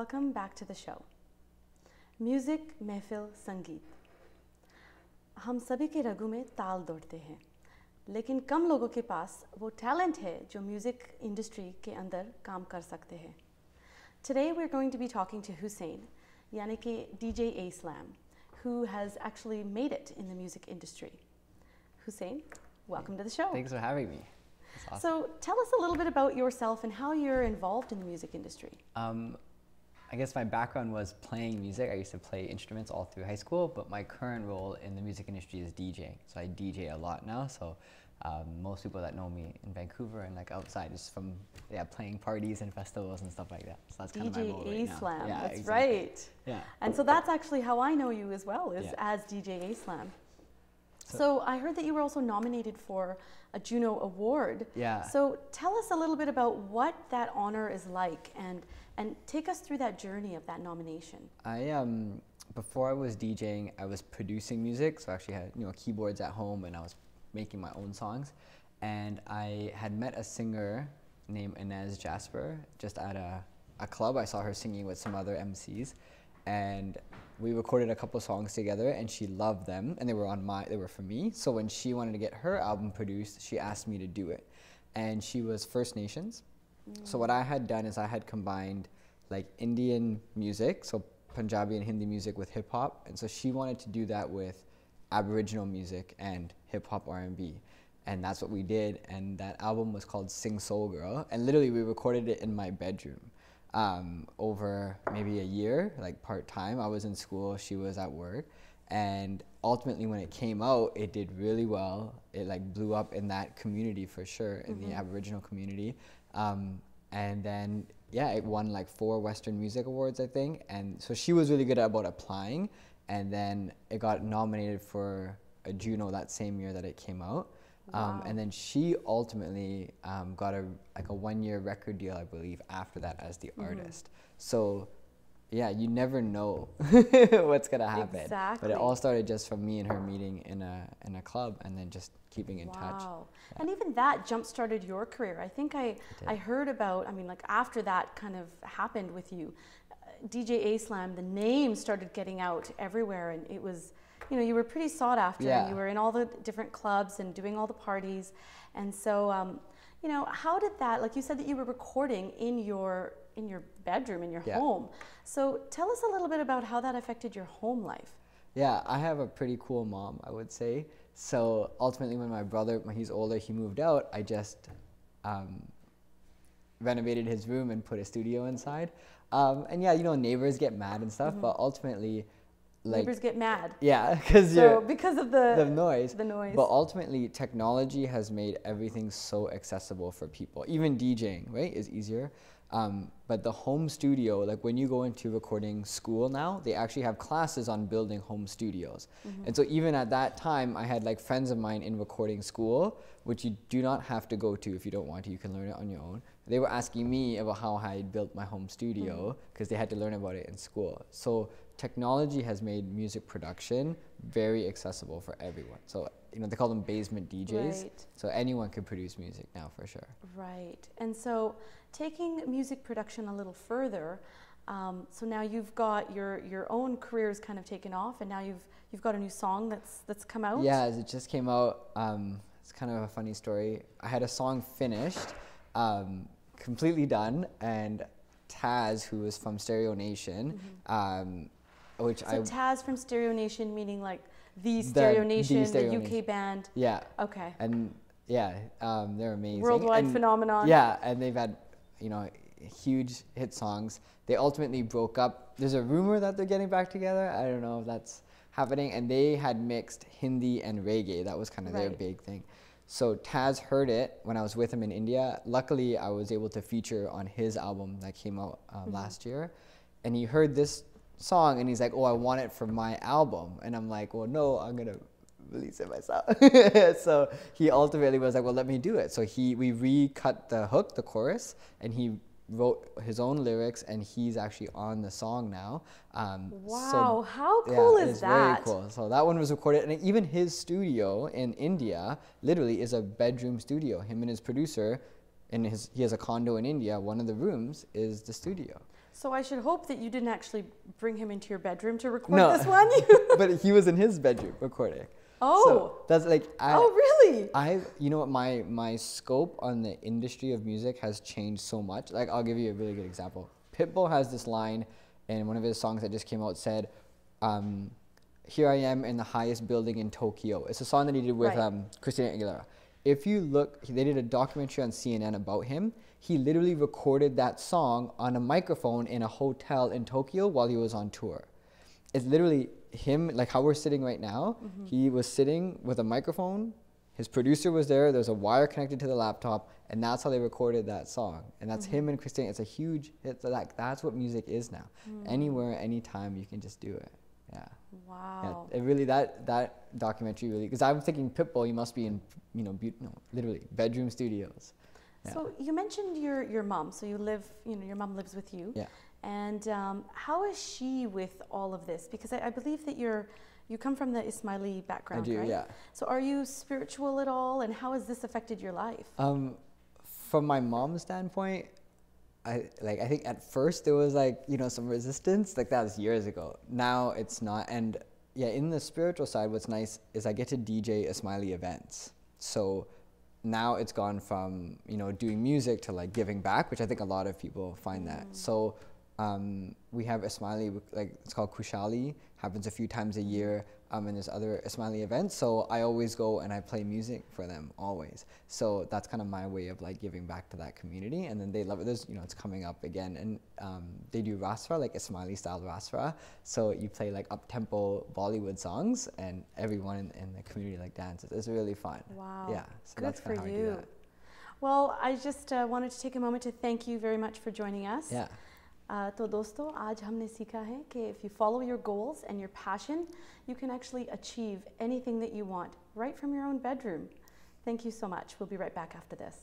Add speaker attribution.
Speaker 1: Welcome back to the show. Music महफिल संगीत हम सभी के रगों में ताल दौड़ते हैं, लेकिन कम लोगों के पास वो टैलेंट है जो म्यूजिक इंडस्ट्री के अंदर काम कर सकते हैं. Today we're going to be talking to Hussain, यानी कि DJ A-Slam, who has actually made it in the music industry. Hussain, welcome to the show.
Speaker 2: Thanks for having me. That's awesome.
Speaker 1: So tell us a little bit about yourself and how you're involved in the music industry.
Speaker 2: I guess my background was playing music. I used to play instruments all through high school, but my current role in the music industry is DJing. So I DJ a lot now. So most people that know me in Vancouver and like outside is from playing parties and festivals and stuff like that. So that's kind of my role right now.
Speaker 1: DJ A-Slam,
Speaker 2: Yeah,
Speaker 1: that's
Speaker 2: exactly.
Speaker 1: right.
Speaker 2: Yeah.
Speaker 1: And so that's actually how I know you as well, is as DJ A-Slam. So I heard that you were also nominated for a Juno Award.
Speaker 2: Yeah.
Speaker 1: So tell us a little bit about what that honor is like and take us through that journey of that nomination.
Speaker 2: Before I was DJing, I was producing music. So I actually had keyboards at home and I was making my own songs. And I had met a singer named Inez Jasper just at a club. I saw her singing with some other MCs. And we recorded a couple songs together and she loved them and they were for me. So when she wanted to get her album produced, she asked me to do it. And she was First Nations. So what I had done is I had combined like Indian music, so Punjabi and Hindi music with hip hop. And so she wanted to do that with Aboriginal music and hip hop R&B. And that's what we did. And that album was called Sing Soul Girl. And literally we recorded it in my bedroom. Over maybe a year, like part-time. I was in school, she was at work, and ultimately when it came out, it did really well. It like blew up in that community for sure, in the Aboriginal community. And then it won like 4 Western Music Awards, I think. And so she was really good about applying, and then it got nominated for a Juno that same year that it came out.
Speaker 1: Wow.
Speaker 2: And then she ultimately got a 1-year record deal, I believe, after that as the artist. So, yeah, you never know what's gonna happen.
Speaker 1: Exactly.
Speaker 2: But it all started just from me and her meeting in a club, and then just keeping in touch.
Speaker 1: Wow. And even that jump-started your career. I think I heard about, like after that kind of happened with you, DJ A-Slam, the name started getting out everywhere, and it was, you were pretty sought after, and you were in all the different clubs and doing all the parties. And so, how did that, like you said that you were recording in your bedroom, in your home. So tell us a little bit about how that affected your home life.
Speaker 2: Yeah, I have a pretty cool mom, I would say. So ultimately when my brother, when he's older, he moved out, I just renovated his room and put a studio inside. And yeah, neighbors get mad and stuff, but ultimately, like,
Speaker 1: neighbors get mad.
Speaker 2: Yeah, because
Speaker 1: of the
Speaker 2: noise.
Speaker 1: The noise.
Speaker 2: But ultimately, technology has made everything so accessible for people. Even DJing, right, is easier. But the home studio, like when you go into recording school now, they actually have classes on building home studios. And so even at that time, I had like friends of mine in recording school, which you do not have to go to if you don't want to. You can learn it on your own. They were asking me about how I had built my home studio because they had to learn about it in school. So technology has made music production very accessible for everyone. So, they call them basement DJs.
Speaker 1: Right.
Speaker 2: So anyone can produce music now for sure.
Speaker 1: Right. And so taking music production a little further, so now you've got your own career's kind of taken off, and now you've got a new song that's come out.
Speaker 2: Yeah, it just came out. It's kind of a funny story. I had a song finished, completely done, and Taz, who is from Stereo Nation,
Speaker 1: Taz from Stereo Nation, meaning like the Stereo Nation, the UK band.
Speaker 2: Yeah.
Speaker 1: Okay.
Speaker 2: And they're amazing.
Speaker 1: Worldwide phenomenon.
Speaker 2: Yeah, and they've had, huge hit songs. They ultimately broke up. There's a rumor that they're getting back together. I don't know if that's happening. And they had mixed Hindi and reggae. That was kind of their big thing. So Taz heard it when I was with him in India. Luckily, I was able to feature on his album that came out last year. And he heard this song and he's like, oh, I want it for my album. And I'm like, well, no, I'm going to release it myself. So he ultimately was like, well, let me do it. So we recut the hook, the chorus, and he wrote his own lyrics, and he's actually on the song now.
Speaker 1: Wow, how cool is that?
Speaker 2: Very cool. So that one was recorded, and even his studio in India literally is a bedroom studio. Him and his producer, he has a condo in India. One of the rooms is the studio.
Speaker 1: So I should hope that you didn't actually bring him into your bedroom to record
Speaker 2: No.
Speaker 1: this one.
Speaker 2: But he was in his bedroom recording.
Speaker 1: Oh.
Speaker 2: So that's like
Speaker 1: really?
Speaker 2: You know what, my scope on the industry of music has changed so much. Like, I'll give you a really good example. Pitbull has this line in one of his songs that just came out, said, "Here I am in the highest building in Tokyo." It's a song that he did with Christina Aguilera. If you look, they did a documentary on CNN about him. He literally recorded that song on a microphone in a hotel in Tokyo while he was on tour. It's literally him, like how we're sitting right now. He was sitting with a microphone. His producer was there. There's a wire connected to the laptop, and that's how they recorded that song. And that's him and Christina. It's a huge hit. Like, that's what music is now. Anywhere, anytime, you can just do it. Yeah.
Speaker 1: Wow.
Speaker 2: Yeah, it really, that documentary really, because I'm thinking Pitbull, you must be in, literally bedroom studios. Yeah.
Speaker 1: So you mentioned your mom. So you live, your mom lives with you.
Speaker 2: Yeah.
Speaker 1: And how is she with all of this? Because I believe that you come from the Ismaili background,
Speaker 2: I do,
Speaker 1: right?
Speaker 2: yeah.
Speaker 1: So are you spiritual at all? And how has this affected your life?
Speaker 2: From my mom's standpoint, I think at first there was some resistance. Like, that was years ago. Now it's not. And yeah, in the spiritual side, what's nice is I get to DJ Ismaili events. So now it's gone from, doing music to giving back, which I think a lot of people find that. So we have Ismaili, it's called Kushali, happens a few times a year, and there's other Ismaili events. So I always go and I play music for them, always. So that's kind of my way of giving back to that community, and then they love it. There's, it's coming up again, and they do rasra, like Ismaili style rasra. So you play up-tempo Bollywood songs, and everyone in the community dances. It's really fun.
Speaker 1: Wow.
Speaker 2: Yeah. So
Speaker 1: good
Speaker 2: that's
Speaker 1: for
Speaker 2: how I do
Speaker 1: you.
Speaker 2: that.
Speaker 1: Well, I just wanted to take a moment to thank you very much for joining us.
Speaker 2: Yeah.
Speaker 1: तो दोस्तों, आज हमने सीखा है कि if you follow your goals and your passion, you can actually achieve anything that you want right from your own bedroom. Thank you so much. We'll be right back after this.